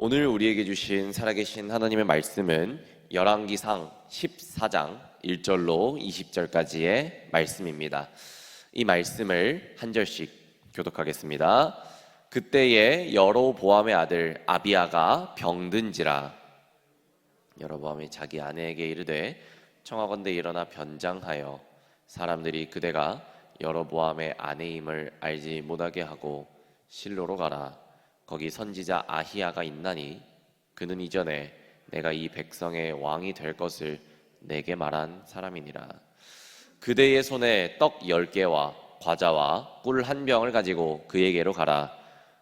오늘 우리에게 주신 살아계신 하나님의 말씀은 열왕기상 14장 1절로 20절까지의 말씀입니다. 이 말씀을 한 절씩 교독하겠습니다. 그때에 여로보암의 아들 아비야가 병든지라. 여로보암이 자기 아내에게 이르되 청하건대 일어나 변장하여 사람들이 그대가 여로보암의 아내임을 알지 못하게 하고 실로로 가라. 거기 선지자 아히야가 있나니 그는 이전에 내가 이 백성의 왕이 될 것을 내게 말한 사람이니라. 그대의 손에 떡 10개와 과자와 꿀 1병을 가지고 그에게로 가라.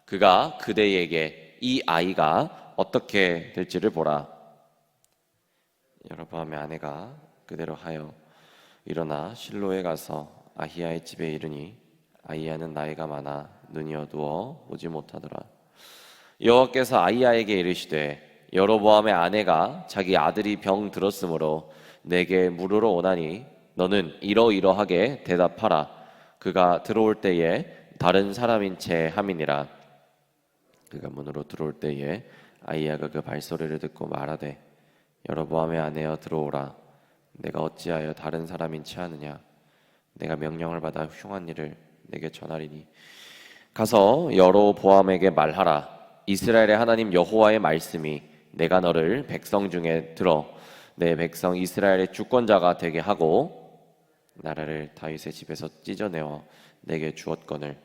그가 그대에게 이 아이가 어떻게 될지를 보라. 여로보암의 아내가 그대로 하여 일어나 실로에 가서 아히야의 집에 이르니 아히야는 나이가 많아 눈이 어두워 보지 못하더라. 여호와께서 아히야에게 이르시되 여로보암의 아내가 자기 아들이 병 들었으므로 내게 물으러 오나니 너는 이러이러하게 대답하라. 그가 들어올 때에 다른 사람인 채 함이니라. 그가 문으로 들어올 때에 아히야가 그 발소리를 듣고 말하되 여로보암의 아내여 들어오라. 내가 어찌하여 다른 사람인 채 하느냐. 내가 명령을 받아 흉한 일을 내게 전하리니 가서 여로보암에게 말하라. 이스라엘의 하나님 여호와의 말씀이 내가 너를 백성 중에 들어 내 백성 이스라엘의 주권자가 되게 하고 나라를 다윗의 집에서 찢어내어 내게 주었거늘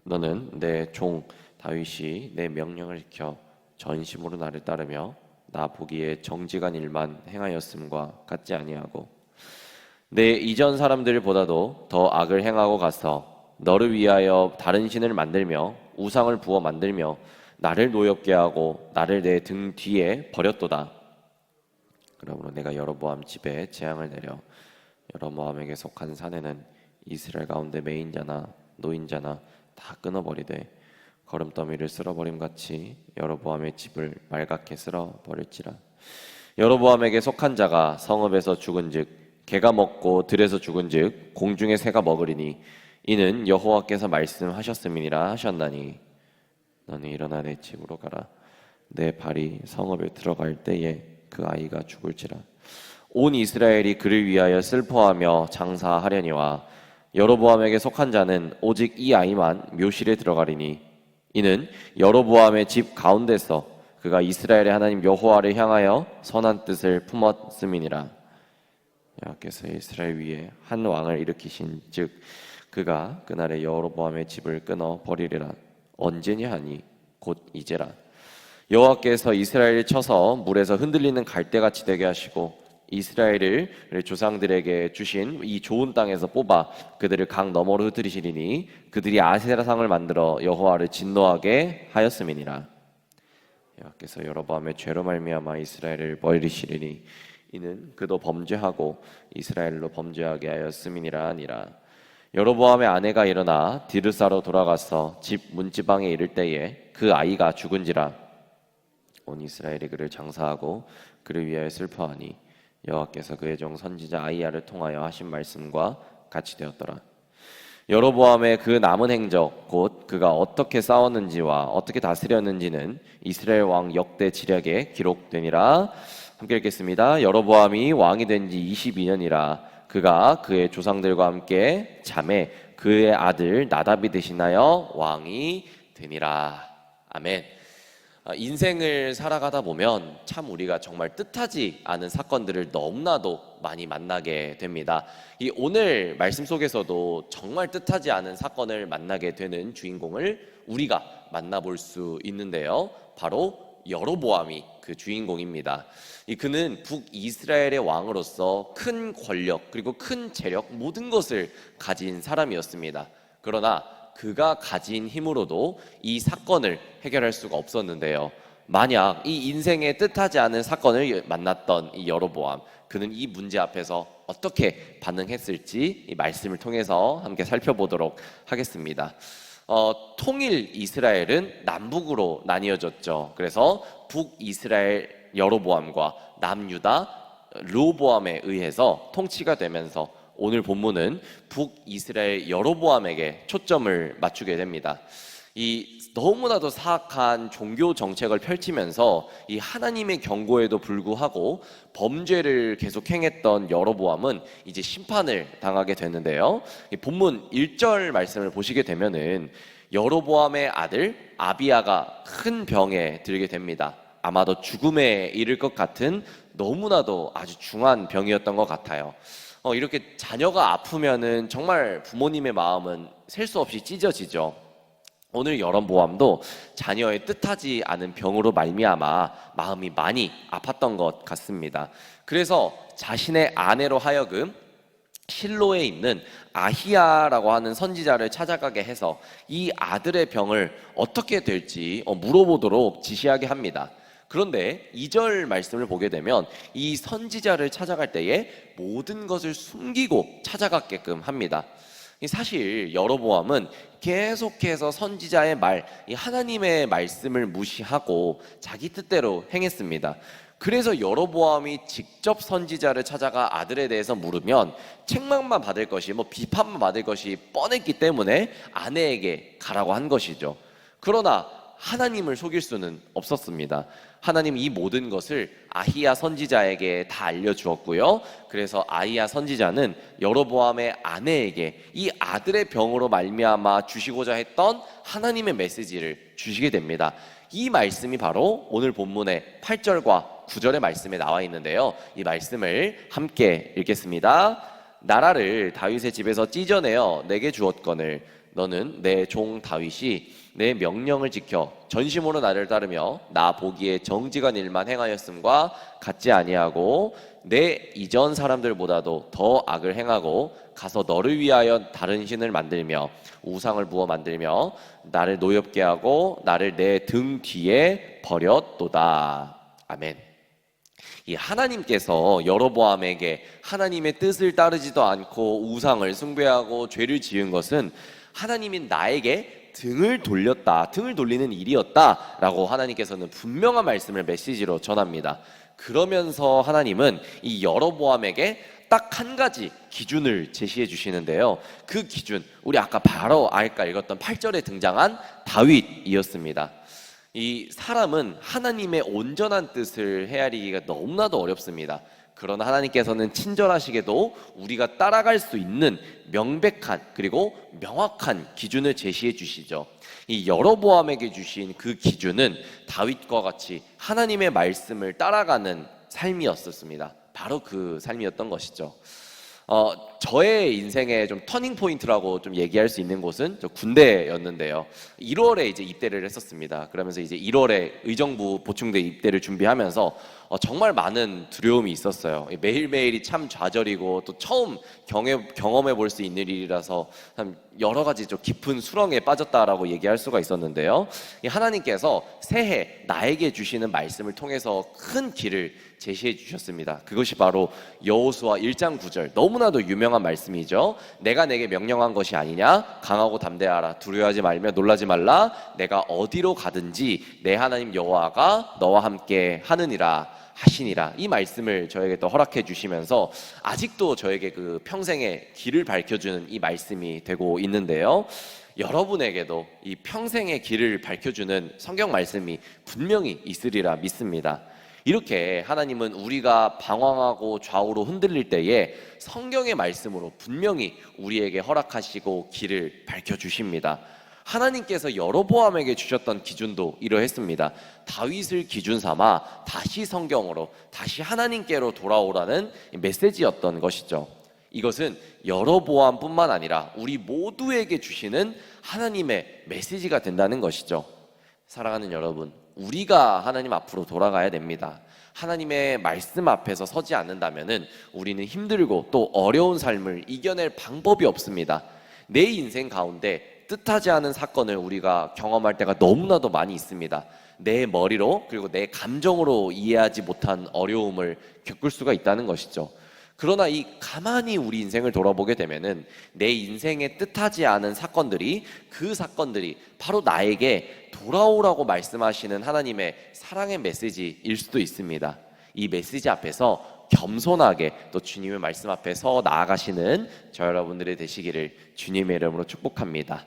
너는 내 종 다윗이 내 명령을 지켜 전심으로 나를 따르며 나 보기에 정직한 일만 행하였음과 같지 아니하고 내 이전 사람들보다도 더 악을 행하고 가서 너를 위하여 다른 신을 만들며 우상을 부어 만들며 나를 노엽게 하고 나를 내 등 뒤에 버렸도다. 그러므로 내가 여로보암 집에 재앙을 내려 여로보암에게 속한 사내는 이스라엘 가운데 매인자나 노인자나 다 끊어버리되 거름더미를 쓸어버림 같이 여로보암의 집을 말갛게 쓸어버릴지라. 여로보암에게 속한 자가 성읍에서 죽은즉 개가 먹고 들에서 죽은즉 공중의 새가 먹으리니 이는 여호와께서 말씀하셨음이니라 하셨나니 너는 일어나 내 집으로 가라. 내 발이 성읍에 들어갈 때에 그 아이가 죽을지라. 온 이스라엘이 그를 위하여 슬퍼하며 장사하려니와 여로보암에게 속한 자는 오직 이 아이만 묘실에 들어가리니 이는 여로보암의 집 가운데서 그가 이스라엘의 하나님 여호와를 향하여 선한 뜻을 품었음이니라. 여호와께서 이스라엘 위에 한 왕을 일으키신 즉 그가 그날에 여로보암의 집을 끊어 버리리라. 언제냐 하니 곧 이제라. 여호와께서 이스라엘을 쳐서 물에서 흔들리는 갈대같이 되게 하시고 이스라엘을 조상들에게 주신 이 좋은 땅에서 뽑아 그들을 강 너머로 흩으시리니 그들이 아세라상을 만들어 여호와를 진노하게 하였음이니라. 여호와께서 여로보암의 죄로 말미암아 이스라엘을 버리시리니 이는 그도 범죄하고 이스라엘로 범죄하게 하였음이니라 하니라. 여로보암의 아내가 일어나 디르사로 돌아가서 집 문지방에 이를 때에 그 아이가 죽은지라. 온 이스라엘이 그를 장사하고 그를 위하여 슬퍼하니 여호와께서 그의 종 선지자 아히야를 통하여 하신 말씀과 같이 되었더라. 여로보암의 그 남은 행적 곧 그가 어떻게 싸웠는지와 어떻게 다스렸는지는 이스라엘 왕 역대 지략에 기록되니라. 함께 읽겠습니다. 여로보암이 왕이 된 지 22년이라 그가 그의 조상들과 함께 잠에 그의 아들 나답이 대신하여 왕이 되니라. 아멘. 인생을 살아가다 보면 참 우리가 정말 뜻하지 않은 사건들을 너무나도 많이 만나게 됩니다. 이 오늘 말씀 속에서도 정말 뜻하지 않은 사건을 만나게 되는 주인공을 우리가 만나볼 수 있는데요. 바로 여로보암이 그 주인공입니다. 그는 북이스라엘의 왕으로서 큰 권력 그리고 큰 재력 모든 것을 가진 사람이었습니다. 그러나 그가 가진 힘으로도 이 사건을 해결할 수가 없었는데요. 만약 이 인생에 뜻하지 않은 사건을 만났던 이 여로보암, 그는 이 문제 앞에서 어떻게 반응했을지 이 말씀을 통해서 함께 살펴보도록 하겠습니다. 통일 이스라엘은 남북으로 나뉘어졌죠. 그래서 북이스라엘 여로보암과 남유다 르호보암에 의해서 통치가 되면서 오늘 본문은 북이스라엘 여로보암에게 초점을 맞추게 됩니다. 이 너무나도 사악한 종교 정책을 펼치면서 이 하나님의 경고에도 불구하고 범죄를 계속 행했던 여로보암은 이제 심판을 당하게 되는데요. 이 본문 1절 말씀을 보시게 되면은 여로보암의 아들 아비야가 큰 병에 들게 됩니다. 아마도 죽음에 이를 것 같은 너무나도 아주 중한 병이었던 것 같아요. 이렇게 자녀가 아프면은 정말 부모님의 마음은 셀 수 없이 찢어지죠. 오늘 여로보암도 자녀의 뜻하지 않은 병으로 말미암아 마음이 많이 아팠던 것 같습니다. 그래서 자신의 아내로 하여금 실로에 있는 아히야라고 하는 선지자를 찾아가게 해서 이 아들의 병을 어떻게 될지 물어보도록 지시하게 합니다. 그런데 2절 말씀을 보게 되면 이 선지자를 찾아갈 때에 모든 것을 숨기고 찾아갔게끔 합니다. 사실 여로보암은 계속해서 선지자의 말, 이 하나님의 말씀을 무시하고 자기 뜻대로 행했습니다. 그래서 여로보암이 직접 선지자를 찾아가 아들에 대해서 물으면 책망만 받을 것이, 비판만 받을 것이 뻔했기 때문에 아내에게 가라고 한 것이죠. 그러나 하나님을 속일 수는 없었습니다. 하나님 이 모든 것을 아히야 선지자에게 다 알려주었고요. 그래서 아히야 선지자는 여로보암의 아내에게 이 아들의 병으로 말미암아 주시고자 했던 하나님의 메시지를 주시게 됩니다. 이 말씀이 바로 오늘 본문의 8절과 9절의 말씀에 나와 있는데요. 이 말씀을 함께 읽겠습니다. 나라를 다윗의 집에서 찢어내어 내게 주었거늘 너는 내 종 다윗이 내 명령을 지켜 전심으로 나를 따르며 나 보기에 정직한 일만 행하였음과 같지 아니하고 내 이전 사람들보다도 더 악을 행하고 가서 너를 위하여 다른 신을 만들며 우상을 부어 만들며 나를 노엽게 하고 나를 내 등 뒤에 버렸도다. 아멘. 이 하나님께서 여로보암에게 하나님의 뜻을 따르지도 않고 우상을 숭배하고 죄를 지은 것은 하나님이 나에게 등을 돌렸다, 등을 돌리는 일이었다라고 하나님께서는 분명한 말씀을 메시지로 전합니다. 그러면서 하나님은 이 여로보암에게 딱 한 가지 기준을 제시해 주시는데요. 그 기준, 우리 아까 바로 읽었던 8절에 등장한 다윗이었습니다. 이 사람은 하나님의 온전한 뜻을 헤아리기가 너무나도 어렵습니다. 그러나 하나님께서는 친절하시게도 우리가 따라갈 수 있는 명백한 그리고 명확한 기준을 제시해 주시죠. 이 여로보암에게 주신 그 기준은 다윗과 같이 하나님의 말씀을 따라가는 삶이었습니다. 바로 그 삶이었던 것이죠. 저의 인생의 좀 터닝 포인트라고 좀 얘기할 수 있는 곳은 저 군대였는데요. 1월에 이제 입대를 했었습니다. 그러면서 이제 1월에 의정부 보충대 입대를 준비하면서 정말 많은 두려움이 있었어요. 매일매일이 참 좌절이고 또 처음 경험해 볼 수 있는 일이라서 참 여러 가지 좀 깊은 수렁에 빠졌다라고 얘기할 수가 있었는데요. 하나님께서 새해 나에게 주시는 말씀을 통해서 큰 길을 제시해 주셨습니다. 그것이 바로 여호수아 1장 9절, 너무나도 유명한 말씀이죠. 내가 내게 명령한 것이 아니냐? 강하고 담대하라. 두려워하지 말며 놀라지 말라. 내가 어디로 가든지 내 하나님 여호와가 너와 함께 하느니라 하시니라. 이 말씀을 저에게 또 허락해 주시면서 아직도 저에게 그 평생의 길을 밝혀주는 이 말씀이 되고 있는데요. 여러분에게도 이 평생의 길을 밝혀주는 성경 말씀이 분명히 있으리라 믿습니다. 이렇게 하나님은 우리가 방황하고 좌우로 흔들릴 때에 성경의 말씀으로 분명히 우리에게 허락하시고 길을 밝혀주십니다. 하나님께서 여로보암에게 주셨던 기준도 이러했습니다. 다윗을 기준 삼아 다시 성경으로, 다시 하나님께로 돌아오라는 메시지였던 것이죠. 이것은 여로보암뿐만 아니라 우리 모두에게 주시는 하나님의 메시지가 된다는 것이죠. 사랑하는 여러분, 우리가 하나님 앞으로 돌아가야 됩니다. 하나님의 말씀 앞에서 서지 않는다면은 우리는 힘들고 또 어려운 삶을 이겨낼 방법이 없습니다. 내 인생 가운데 뜻하지 않은 사건을 우리가 경험할 때가 너무나도 많이 있습니다. 내 머리로 그리고 내 감정으로 이해하지 못한 어려움을 겪을 수가 있다는 것이죠. 그러나 이 가만히 우리 인생을 돌아보게 되면은 내 인생에 뜻하지 않은 사건들이, 그 사건들이 바로 나에게 돌아오라고 말씀하시는 하나님의 사랑의 메시지일 수도 있습니다. 이 메시지 앞에서 겸손하게 또 주님의 말씀 앞에 서 나아가시는 저 여러분들이 되시기를 주님의 이름으로 축복합니다.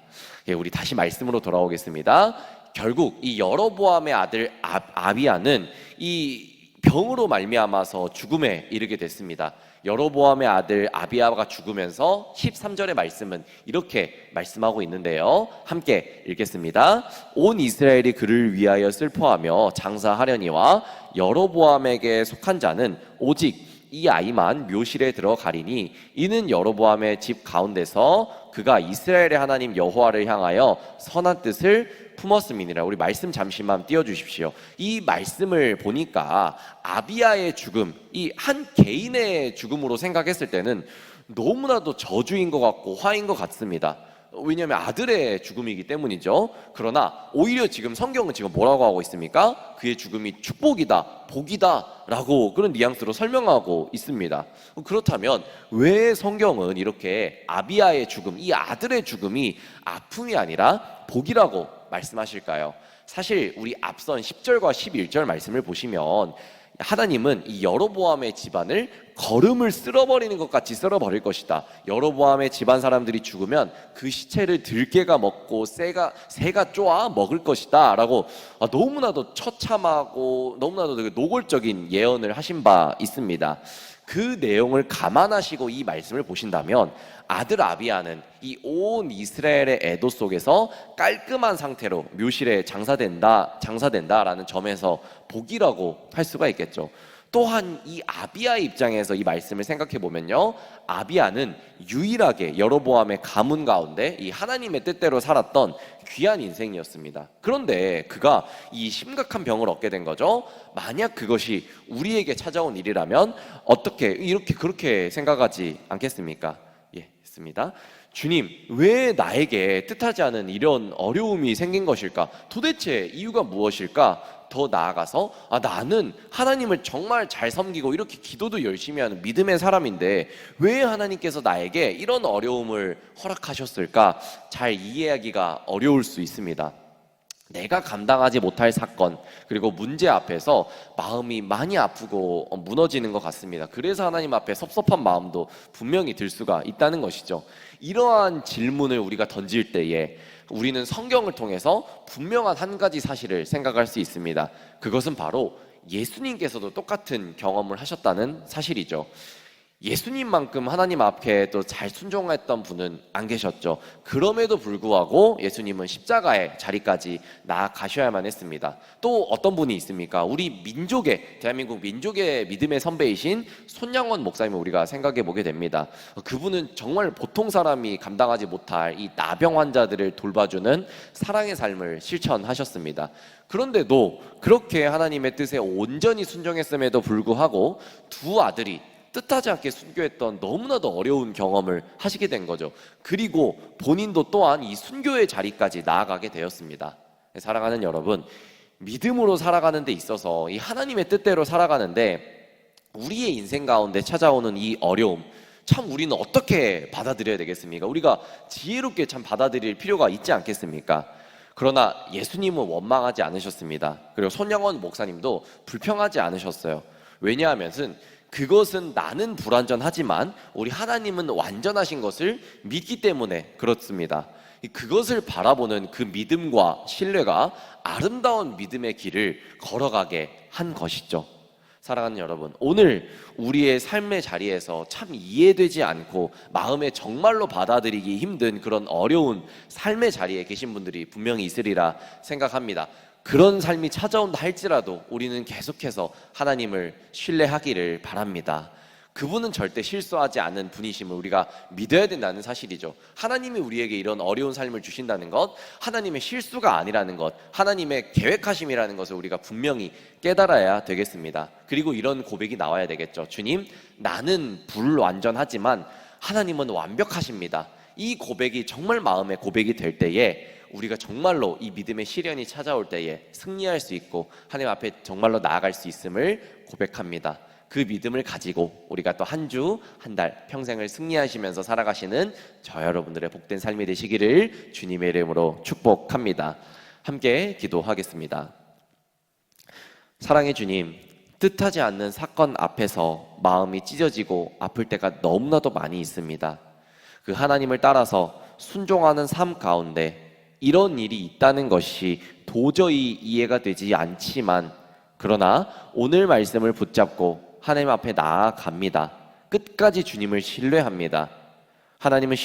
우리 다시 말씀으로 돌아오겠습니다. 결국 이 여로보암의 아들 아비야는 이 병으로 말미암아서 죽음에 이르게 됐습니다. 여로보암의 아들 아비야가 죽으면서 13절의 말씀은 이렇게 말씀하고 있는데요. 함께 읽겠습니다. 온 이스라엘이 그를 위하여 슬퍼하며 장사하려니와 여로보암에게 속한 자는 오직 이 아이만 묘실에 들어가리니 이는 여로보암의 집 가운데서 그가 이스라엘의 하나님 여호와를 향하여 선한 뜻을 품었음이니라. 우리 말씀 잠시만 띄워주십시오. 이 말씀을 보니까 아비야의 죽음, 이 한 개인의 죽음으로 생각했을 때는 너무나도 저주인 것 같고 화인 것 같습니다. 왜냐하면 아들의 죽음이기 때문이죠. 그러나 오히려 지금 성경은 지금 뭐라고 하고 있습니까? 그의 죽음이 축복이다, 복이다 라고 그런 뉘앙스로 설명하고 있습니다. 그렇다면 왜 성경은 이렇게 아비야의 죽음, 이 아들의 죽음이 아픔이 아니라 복이라고 말씀하실까요? 사실 우리 앞선 10절과 11절 말씀을 보시면 하나님은 이 여로보암의 집안을 거름을 쓸어버리는 것 같이 쓸어버릴 것이다. 여로보암의 집안 사람들이 죽으면 그 시체를 들개가 먹고 새가 쪼아 먹을 것이다 라고 너무나도 처참하고 너무나도 되게 노골적인 예언을 하신 바 있습니다. 그 내용을 감안하시고 이 말씀을 보신다면 아들 아비야는 이 온 이스라엘의 애도 속에서 깔끔한 상태로 묘실에 장사된다라는 점에서 복이라고 할 수가 있겠죠. 또한 이 아비야의 입장에서 이 말씀을 생각해 보면요, 아비야는 유일하게 여로보암의 가문 가운데 이 하나님의 뜻대로 살았던 귀한 인생이었습니다. 그런데 그가 이 심각한 병을 얻게 된 거죠. 만약 그것이 우리에게 찾아온 일이라면 어떻게 이렇게 그렇게 생각하지 않겠습니까? 있습니다. 주님, 왜 나에게 뜻하지 않은 이런 어려움이 생긴 것일까? 도대체 이유가 무엇일까? 더 나아가서 나는 하나님을 정말 잘 섬기고 이렇게 기도도 열심히 하는 믿음의 사람인데 왜 하나님께서 나에게 이런 어려움을 허락하셨을까? 잘 이해하기가 어려울 수 있습니다. 내가 감당하지 못할 사건 그리고 문제 앞에서 마음이 많이 아프고 무너지는 것 같습니다. 그래서 하나님 앞에 섭섭한 마음도 분명히 들 수가 있다는 것이죠. 이러한 질문을 우리가 던질 때에 우리는 성경을 통해서 분명한 한 가지 사실을 생각할 수 있습니다. 그것은 바로 예수님께서도 똑같은 경험을 하셨다는 사실이죠. 예수님만큼 하나님 앞에 또 잘 순종했던 분은 안 계셨죠. 그럼에도 불구하고 예수님은 십자가의 자리까지 나아가셔야만 했습니다. 또 어떤 분이 있습니까? 우리 대한민국 민족의 믿음의 선배이신 손양원 목사님을 우리가 생각해 보게 됩니다. 그분은 정말 보통 사람이 감당하지 못할 이 나병 환자들을 돌봐주는 사랑의 삶을 실천하셨습니다. 그런데도 그렇게 하나님의 뜻에 온전히 순종했음에도 불구하고 두 아들이 뜻하지 않게 순교했던 너무나도 어려운 경험을 하시게 된 거죠. 그리고 본인도 또한 이 순교의 자리까지 나아가게 되었습니다. 사랑하는 여러분, 믿음으로 살아가는 데 있어서 이 하나님의 뜻대로 살아가는데 우리의 인생 가운데 찾아오는 이 어려움, 참 우리는 어떻게 받아들여야 되겠습니까? 우리가 지혜롭게 참 받아들일 필요가 있지 않겠습니까? 그러나 예수님은 원망하지 않으셨습니다. 그리고 손양원 목사님도 불평하지 않으셨어요. 왜냐하면 그것은 나는 불완전하지만 우리 하나님은 완전하신 것을 믿기 때문에 그렇습니다. 그것을 바라보는 그 믿음과 신뢰가 아름다운 믿음의 길을 걸어가게 한 것이죠. 사랑하는 여러분, 오늘 우리의 삶의 자리에서 참 이해되지 않고 마음에 정말로 받아들이기 힘든 그런 어려운 삶의 자리에 계신 분들이 분명히 있으리라 생각합니다. 그런 삶이 찾아온다 할지라도 우리는 계속해서 하나님을 신뢰하기를 바랍니다. 그분은 절대 실수하지 않은 분이심을 우리가 믿어야 된다는 사실이죠. 하나님이 우리에게 이런 어려운 삶을 주신다는 것, 하나님의 실수가 아니라는 것, 하나님의 계획하심이라는 것을 우리가 분명히 깨달아야 되겠습니다. 그리고 이런 고백이 나와야 되겠죠. 주님, 나는 불완전하지만 하나님은 완벽하십니다. 이 고백이 정말 마음의 고백이 될 때에 우리가 정말로 이 믿음의 시련이 찾아올 때에 승리할 수 있고 하나님 앞에 정말로 나아갈 수 있음을 고백합니다. 그 믿음을 가지고 우리가 또 한 주, 한 달, 평생을 승리하시면서 살아가시는 저 여러분들의 복된 삶이 되시기를 주님의 이름으로 축복합니다. 함께 기도하겠습니다. 사랑의 주님, 뜻하지 않는 사건 앞에서 마음이 찢어지고 아플 때가 너무나도 많이 있습니다. 그 하나님을 따라서 순종하는 삶 가운데 이런 일이 있다는 것이 도저히 이해가 되지 않지만, 그러나 오늘 말씀을 붙잡고 하나님 앞에 나아갑니다. 끝까지 주님을 신뢰합니다. 하나님은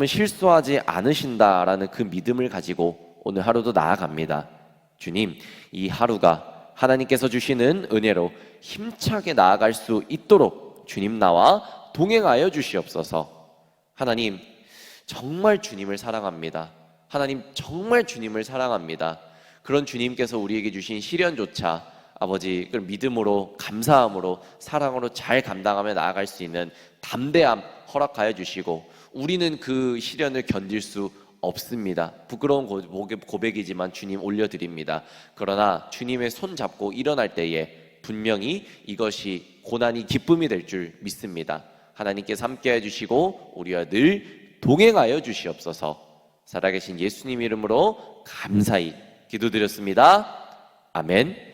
실수하지 않으신다라는 그 믿음을 가지고 오늘 하루도 나아갑니다. 주님, 이 하루가 하나님께서 주시는 은혜로 힘차게 나아갈 수 있도록 주님 나와 동행하여 주시옵소서. 하나님, 정말 주님을 사랑합니다. 하나님, 정말 주님을 사랑합니다. 그런 주님께서 우리에게 주신 시련조차 아버지, 그 믿음으로, 감사함으로, 사랑으로 잘 감당하며 나아갈 수 있는 담대함 허락하여 주시고, 우리는 그 시련을 견딜 수 없습니다. 부끄러운 고백이지만 주님 올려드립니다. 그러나 주님의 손 잡고 일어날 때에 분명히 이것이 고난이 기쁨이 될 줄 믿습니다. 하나님께서 함께해 주시고 우리와 늘 동행하여 주시옵소서. 살아계신 예수님 이름으로 감사히 기도드렸습니다. 아멘.